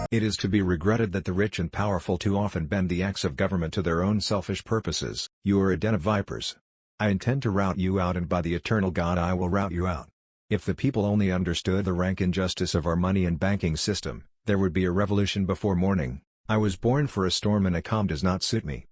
It is to be regretted that the rich and powerful too often bend the axe of government to their own selfish purposes. You are a den of vipers. I intend to rout you out, and by the eternal God I will rout you out. If the people only understood the rank injustice of our money and banking system, there would be a revolution before morning. I was born for a storm, and a calm does not suit me.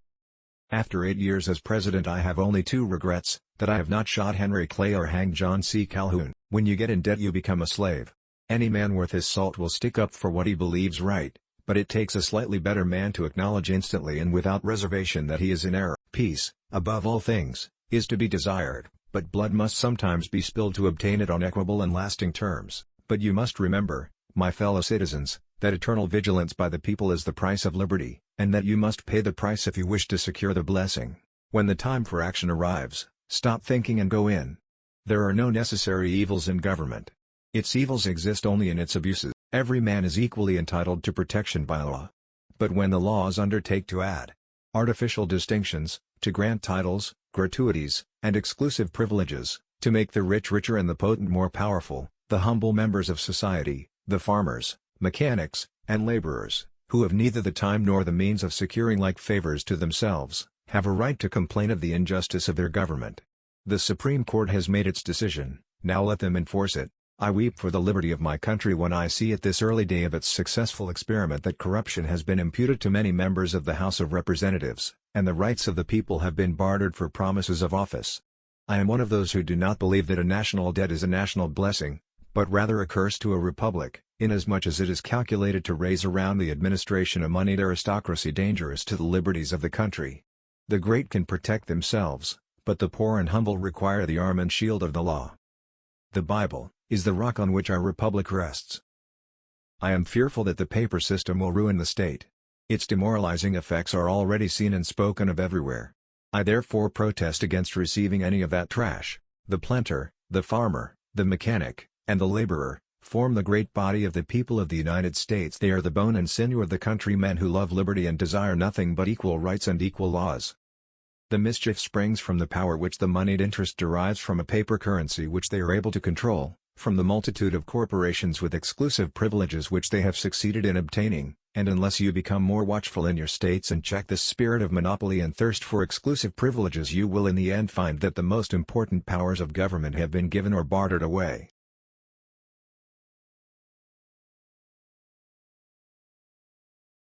After 8 years as president, I have only 2 regrets: that I have not shot Henry Clay or hanged John C. Calhoun. When you get in debt, you become a slave. Any man worth his salt will stick up for what he believes right, but it takes a slightly better man to acknowledge instantly and without reservation that he is in error. Peace, above all things, is to be desired, but blood must sometimes be spilled to obtain it on equable and lasting terms. But you must remember, my fellow citizens, that eternal vigilance by the people is the price of liberty, and that you must pay the price if you wish to secure the blessing. When the time for action arrives, stop thinking and go in. There are no necessary evils in government. Its evils exist only in its abuses. Every man is equally entitled to protection by law. But when the laws undertake to add artificial distinctions, to grant titles, gratuities, and exclusive privileges, to make the rich richer and the potent more powerful, the humble members of society, the farmers, mechanics, and laborers, who have neither the time nor the means of securing like favors to themselves, have a right to complain of the injustice of their government. The Supreme Court has made its decision, now let them enforce it. I weep for the liberty of my country when I see at this early day of its successful experiment that corruption has been imputed to many members of the House of Representatives, and the rights of the people have been bartered for promises of office. I am one of those who do not believe that a national debt is a national blessing, but rather a curse to a republic, inasmuch as it is calculated to raise around the administration a moneyed aristocracy dangerous to the liberties of the country. The great can protect themselves, but the poor and humble require the arm and shield of the law. The Bible is the rock on which our republic rests. I am fearful that the paper system will ruin the state. Its demoralizing effects are already seen and spoken of everywhere. I therefore protest against receiving any of that trash. The planter, the farmer, the mechanic, and the laborer form the great body of the people of the United States. They are the bone and sinew of the country, men who love liberty and desire nothing but equal rights and equal laws. The mischief springs from the power which the moneyed interest derives from a paper currency which they are able to control, from the multitude of corporations with exclusive privileges which they have succeeded in obtaining, and unless you become more watchful in your states and check this spirit of monopoly and thirst for exclusive privileges, you will in the end find that the most important powers of government have been given or bartered away.